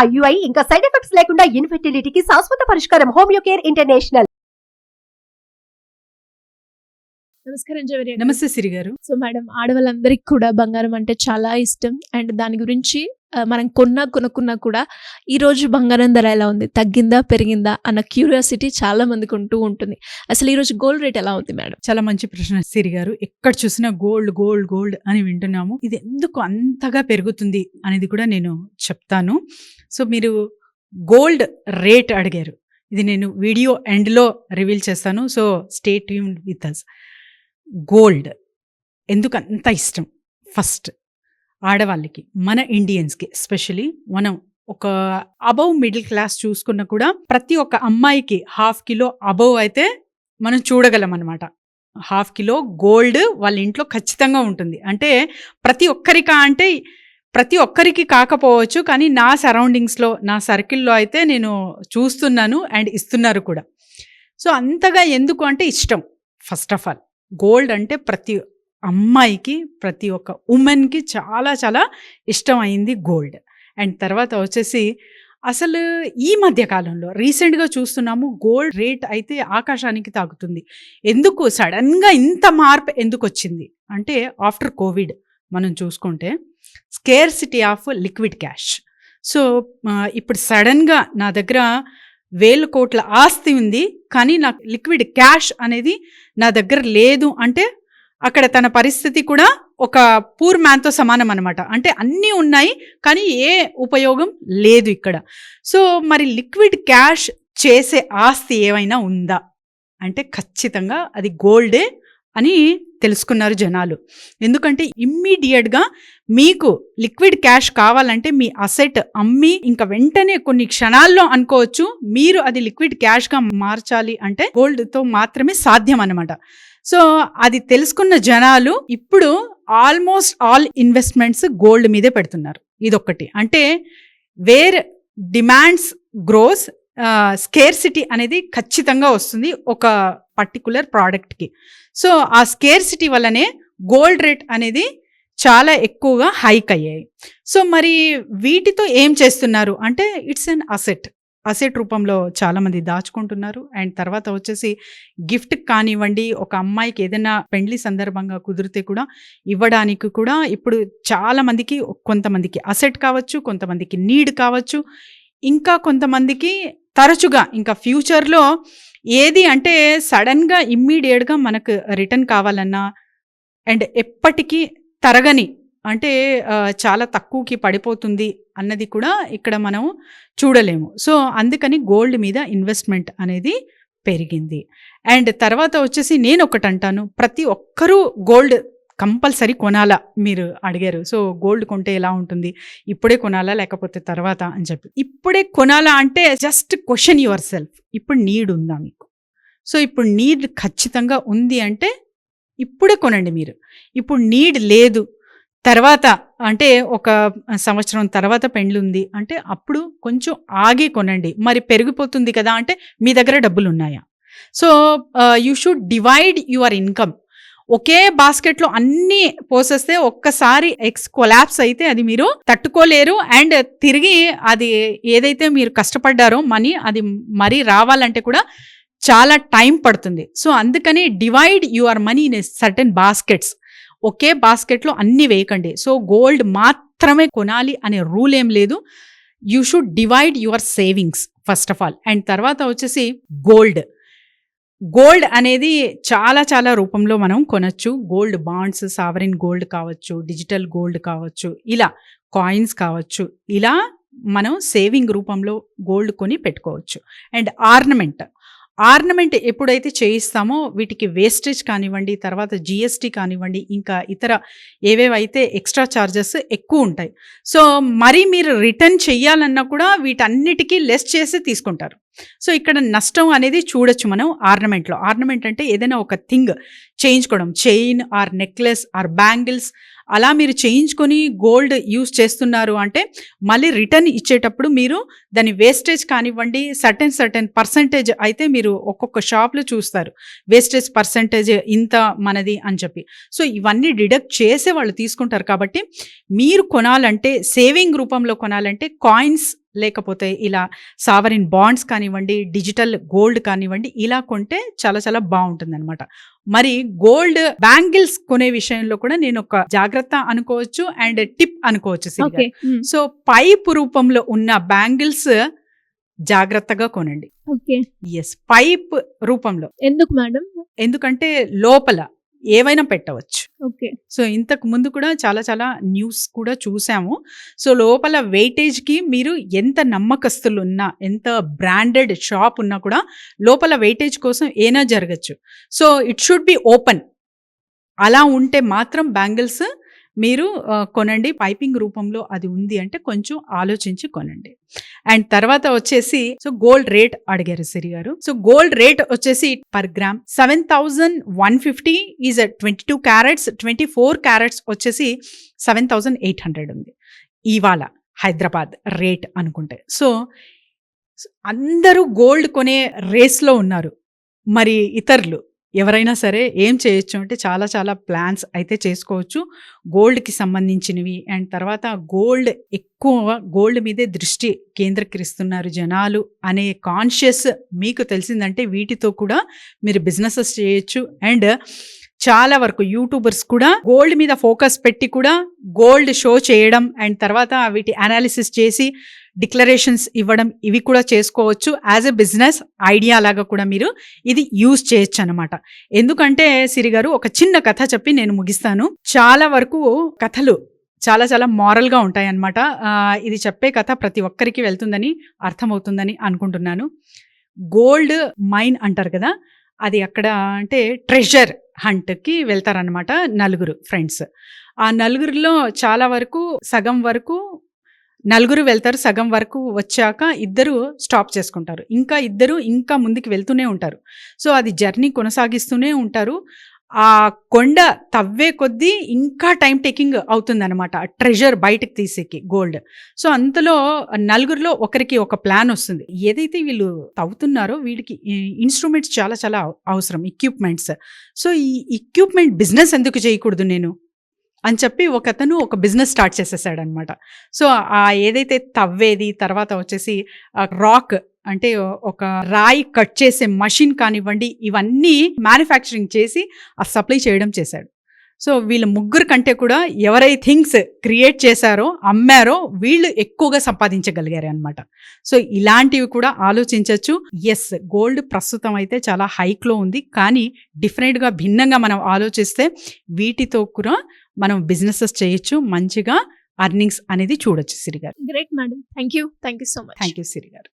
IUI ఇంకా side effects లేకుండా ఇన్ఫెర్టిలిటీకి శాశ్వత పరిష్కారం హోమియోకేర్ ఇంటర్నేషనల్. నమస్కారం జవేరి గారు. నమస్తే సిరి గారు. సో మేడం, ఆడవాళ్ళందరికీ కూడా బంగారం అంటే చాలా ఇష్టం. అండ్ దాని గురించి మనం కొనుక్కున్నా కూడా ఈ రోజు బంగారం ధర ఎలా ఉంది, తగ్గిందా పెరిగిందా అన్న క్యూరియాసిటీ చాలా మందికి ఉంటూ ఉంటుంది. అసలు ఈ రోజు గోల్డ్ రేట్ ఎలా ఉంది మేడం? చాలా మంచి ప్రశ్న సిరి గారు. ఎక్కడ చూసినా గోల్డ్ గోల్డ్ గోల్డ్ అని వింటున్నాము. ఇది ఎందుకు అంతగా పెరుగుతుంది అనేది కూడా నేను చెప్తాను. సో మీరు గోల్డ్ రేట్ అడిగారు, ఇది నేను వీడియో ఎండ్లో రివీల్ చేస్తాను. So stay tuned with us. Gold ఎందుకు అంత ఇష్టం? ఫస్ట్ ఆడవాళ్ళకి, మన ఇండియన్స్కి ఎస్పెషలీ, మనం ఒక అబవ్ మిడిల్ క్లాస్ చూసుకున్నా కూడా ప్రతి ఒక్క అమ్మాయికి 1/2 కిలో అబవ్ అయితే మనం చూడగలం అనమాట. 1/2 కిలో గోల్డ్ వాళ్ళ ఇంట్లో ఖచ్చితంగా ఉంటుంది. అంటే ప్రతి ఒక్కరికి కాకపోవచ్చు, కానీ నా సరౌండింగ్స్లో, నా సర్కిల్లో అయితే నేను చూస్తున్నాను అండ్ ఇస్తున్నారు కూడా. సో అంతగా ఎందుకు అంటే ఇష్టం. ఫస్ట్ ఆఫ్ ఆల్ గోల్డ్ అంటే ప్రతి అమ్మాయికి, ప్రతి ఒక్క ఉమెన్కి చాలా చాలా ఇష్టం అయింది గోల్డ్. అండ్ తర్వాత వచ్చేసి అసలు ఈ మధ్య కాలంలో రీసెంట్గా చూస్తున్నాము గోల్డ్ రేట్ అయితే ఆకాశానికి తాకుతుంది. ఎందుకు సడన్గా ఇంత మార్పు ఎందుకు వచ్చింది అంటే, ఆఫ్టర్ కోవిడ్ మనం చూసుకుంటే scarcity of liquid cash. So ఇప్పుడు సడన్గా నా దగ్గర 1,000 కోట్ల ఆస్తి ఉంది, కానీ నాకు లిక్విడ్ క్యాష్ అనేది నా దగ్గర లేదు అంటే అక్కడ తన పరిస్థితి కూడా ఒక పూర్ మ్యాన్తో సమానం అనమాట. అంటే అన్నీ ఉన్నాయి కానీ ఏ ఉపయోగం లేదు ఇక్కడ. సో మరి లిక్విడ్ క్యాష్ చేసే ఆస్తి ఏమైనా ఉందా అంటే ఖచ్చితంగా అది గోల్డే అని తెలుసుకున్నారు జనాలు. ఎందుకంటే ఇమ్మీడియట్గా మీకు లిక్విడ్ క్యాష్ కావాలంటే మీ అసెట్ అమ్మి ఇంకా వెంటనే కొన్ని క్షణాల్లో అనుకోవచ్చు మీరు అది లిక్విడ్ క్యాష్గా మార్చాలి అంటే గోల్డ్తో మాత్రమే సాధ్యం అన్నమాట. సో అది తెలుసుకున్న జనాలు ఇప్పుడు ఆల్మోస్ట్ ఆల్ ఇన్వెస్ట్మెంట్స్ గోల్డ్ మీదే పెడుతున్నారు. ఇదొక్కటి. అంటే వేర్ డిమాండ్స్ గ్రోస్, స్కేర్సిటీ అనేది ఖచ్చితంగా వస్తుంది ఒక పర్టికులర్ ప్రోడక్ట్కి. సో ఆ స్కేర్సిటీ వల్లనే గోల్డ్ రేట్ అనేది చాలా ఎక్కువగా హైక్ అయ్యాయి. సో మరి వీటితో ఏం చేస్తున్నారు అంటే ఇట్స్ అన్ అసెట్ రూపంలో చాలామంది దాచుకుంటున్నారు. అండ్ తర్వాత వచ్చేసి గిఫ్ట్ కానివ్వండి, ఒక అమ్మాయికి ఏదైనా పెండ్లి సందర్భంగా కుదిరితే కూడా ఇవ్వడానికి కూడా ఇప్పుడు చాలామందికి, కొంతమందికి అసెట్ కావచ్చు, కొంతమందికి నీడ్ కావచ్చు, ఇంకా కొంతమందికి తరచుగా ఇంకా ఫ్యూచర్లో ఏది అంటే సడన్గా ఇమ్మీడియట్గా మనకు రిటర్న్ కావాలన్నా అండ్ ఎప్పటికీ తరగని అంటే చాలా తక్కువకి పడిపోతుంది అన్నది కూడా ఇక్కడ మనం చూడలేము. సో అందుకని గోల్డ్ మీద ఇన్వెస్ట్మెంట్ అనేది పెరిగింది. అండ్ తర్వాత వచ్చేసి నేను ఒకటి అంటాను, ప్రతి ఒక్కరూ గోల్డ్ కంపల్సరీ కొనాలా. మీరు అడిగారు, సో గోల్డ్ కొంటే ఎలా ఉంటుంది, ఇప్పుడే కొనాలా లేకపోతే తర్వాత అని చెప్పి. ఇప్పుడే కొనాలా అంటే జస్ట్ క్వశ్చన్ యువర్ సెల్ఫ్, ఇప్పుడు నీడ్ ఉందా మీకు? సో ఇప్పుడు నీడ్ ఖచ్చితంగా ఉంది అంటే ఇప్పుడే కొనండి మీరు. ఇప్పుడు నీడ్ లేదు, తర్వాత అంటే ఒక సంవత్సరం తర్వాత పెండ్లి ఉంది అంటే అప్పుడు కొంచెం ఆగి కొనండి. మరి పెరిగిపోతుంది కదా అంటే మీ దగ్గర డబ్బులు ఉన్నాయా? So you should divide your income. ఒకే బాస్కెట్లో అన్నీ పోసేస్తే ఒక్కసారి కొలాప్స్ అయితే అది మీరు తట్టుకోలేరు. అండ్ తిరిగి అది ఏదైతే మీరు కష్టపడ్డారో మనీ అది మరీ రావాలంటే కూడా చాలా టైం పడుతుంది. సో అందుకని divide your money in certain baskets. ఒకే బాస్కెట్లో అన్నీ వేయకండి. సో గోల్డ్ మాత్రమే కొనాలి అనే రూల్ ఏం లేదు. You should divide your savings first of all. And తర్వాత వచ్చేసి గోల్డ్ అనేది చాలా చాలా రూపంలో మనం కొనచ్చు. గోల్డ్ బాండ్స్, సావరిన్ గోల్డ్ కావచ్చు, డిజిటల్ గోల్డ్ కావచ్చు, ఇలా కాయిన్స్ కావచ్చు, ఇలా మనం సేవింగ్ రూపంలో గోల్డ్ కొని పెట్టుకోవచ్చు. అండ్ ఆర్నమెంట్ ఎప్పుడైతే చేయిస్తామో వీటికి వేస్టేజ్ కానివ్వండి, తర్వాత జిఎస్టీ కానివ్వండి, ఇంకా ఇతర ఏవేవైతే ఎక్స్ట్రా ఛార్జెస్ ఎక్కువ ఉంటాయి. సో మరి మీరు రిటర్న్ చెయ్యాలన్నా కూడా వీటన్నిటికీ లెస్ చేసి తీసుకుంటారు. సో ఇక్కడ నష్టం అనేది చూడొచ్చు మనం ఆర్నమెంట్లో. ఆర్నమెంట్ అంటే ఏదైనా ఒక థింగ్ చేయించుకోవడం, chain or necklace or bangles, అలా మీరు చేయించుకొని గోల్డ్ యూస్ చేస్తున్నారు అంటే మళ్ళీ రిటర్న్ ఇచ్చేటప్పుడు మీరు దాని వేస్టేజ్ కానివ్వండి, సర్టెన్ పర్సంటేజ్ అయితే మీరు ఒక్కొక్క షాప్లో చూస్తారు వేస్టేజ్ పర్సంటేజ్ ఇంత మనది అని చెప్పి. సో ఇవన్నీ డిడక్ట్ చేసే వాళ్ళు తీసుకుంటారు. కాబట్టి మీరు కొనాలంటే, సేవింగ్ రూపంలో కొనాలంటే కాయిన్స్ లేకపోతే ఇలా సావరిన్ బాండ్స్ కానివ్వండి, డిజిటల్ గోల్డ్ కానివ్వండి, ఇలా కొంటే చాలా చాలా బాగుంటుందన్నమాట. మరి గోల్డ్ బ్యాంగిల్స్ కొనే విషయంలో కూడా నేను ఒక జాగ్రత్త అనుకోవచ్చు అండ్ టిప్ అనుకోవచ్చు సిరి ఓకే. గారు. సో పైప్ రూపంలో ఉన్న బ్యాంగిల్స్ జాగ్రత్తగా కొనండి. ఓకే. ఎస్, పైప్ రూపంలో. ఎందుకు మేడం? ఎందుకంటే లోపల ఏవైనా పెట్టవచ్చు. ఓకే. సో ఇంతకు ముందు కూడా చాలా చాలా న్యూస్ కూడా చూసాము. సో లోపల వెయిటేజ్కి మీరు ఎంత నమ్మకస్తులు ఉన్నా, ఎంత బ్రాండెడ్ షాప్ ఉన్నా కూడా లోపల వెయిటేజ్ కోసం ఏనా జరగచ్చు. So it should be open. అలా ఉంటే మాత్రం బ్యాంగిల్స్ మీరు కొనండి. పైపింగ్ రూపంలో అది ఉంది అంటే కొంచెం ఆలోచించి కొనండి. అండ్ తర్వాత వచ్చేసి సో గోల్డ్ రేట్ అడిగారు సిరి గారు. సో గోల్డ్ రేట్ వచ్చేసి per gram 7,150 is 22 carats, 24 carats వచ్చేసి 7,800 ఉంది ఇవాళ హైదరాబాద్ రేట్ అనుకుంటే. సో అందరూ గోల్డ్ కొనే రేస్లో ఉన్నారు. మరి ఇతరులు ఎవరైనా సరే ఏం చేయొచ్చు అంటే చాలా చాలా ప్లాన్స్ అయితే చేసుకోవచ్చు గోల్డ్కి సంబంధించినవి. అండ్ తర్వాత గోల్డ్ మీదే దృష్టి కేంద్రీకరిస్తున్నారు జనాలు అనే కాన్షియస్ మీకు తెలిసిందంటే వీటితో కూడా మీరు బిజినెసెస్ చేయొచ్చు. అండ్ చాలా వరకు యూట్యూబర్స్ కూడా గోల్డ్ మీద ఫోకస్ పెట్టి కూడా గోల్డ్ షో చేయడం అండ్ తర్వాత వీటి అనాలిసిస్ చేసి డిక్లరేషన్స్ ఇవ్వడం, ఇవి కూడా చేసుకోవచ్చు. యాజ్ ఎ బిజినెస్ ఐడియా లాగా కూడా మీరు ఇది యూజ్ చేయొచ్చు అనమాట. ఎందుకంటే సిరి గారు ఒక చిన్న కథ చెప్పి నేను ముగిస్తాను. చాలా వరకు కథలు చాలా చాలా మారల్గా ఉంటాయి అన్నమాట. ఇది చెప్పే కథ ప్రతి ఒక్కరికి వెళ్తుందని అర్థమవుతుందని అనుకుంటున్నాను. గోల్డ్ మైన్ అంటారు కదా, అది అక్కడ అంటే ట్రెజర్ హంట్కి వెళ్తారనమాట నలుగురు ఫ్రెండ్స్. ఆ నలుగురిలో చాలా వరకు సగం వరకు నలుగురు వెళ్తారు, సగం వరకు వచ్చాక ఇద్దరు స్టాప్ చేసుకుంటారు, ఇంకా ఇద్దరు ఇంకా ముందుకు వెళ్తూనే ఉంటారు. సో అది జర్నీ కొనసాగిస్తూనే ఉంటారు. ఆ కొండ తవ్వే కొద్దీ ఇంకా టైం టేకింగ్ అవుతుందన్నమాట ట్రెజర్ బయటకు తీసేకి గోల్డ్. సో అంతలో నలుగురిలో ఒకరికి ఒక ప్లాన్ వస్తుంది. ఏదైతే వీళ్ళు తవ్వుతున్నారో వీడికి ఇన్స్ట్రుమెంట్స్ చాలా చాలా అవసరం, ఎక్విప్మెంట్స్. సో ఈ ఎక్విప్మెంట్ బిజినెస్ ఎందుకు చేయకూడదు నేను అని చెప్పి ఒకతను ఒక బిజినెస్ స్టార్ట్ చేసేసాడనమాట. సో ఆ ఏదైతే తవ్వేది, తర్వాత వచ్చేసి రాక్ అంటే ఒక రాయి కట్ చేసే మషిన్ కానివ్వండి, ఇవన్నీ మ్యానుఫ్యాక్చరింగ్ చేసి ఆ సప్లై చేయడం చేశాడు. సో వీళ్ళ ముగ్గురు కంటే కూడా ఎవరై థింగ్స్ క్రియేట్ చేశారో అమ్మారో వీళ్ళు ఎక్కువగా సంపాదించగలిగారు అనమాట. సో ఇలాంటివి కూడా ఆలోచించవచ్చు. ఎస్, గోల్డ్ ప్రస్తుతం అయితే చాలా హైక్లో ఉంది, కానీ డిఫరెంట్గా భిన్నంగా మనం ఆలోచిస్తే వీటితో కూడా మనం బిజినెసెస్ చేయొచ్చు, మంచిగా అర్నింగ్స్ అనేది చూడొచ్చు సిరి గారు. Great madam, thank you so much. Thank you Siri గారు.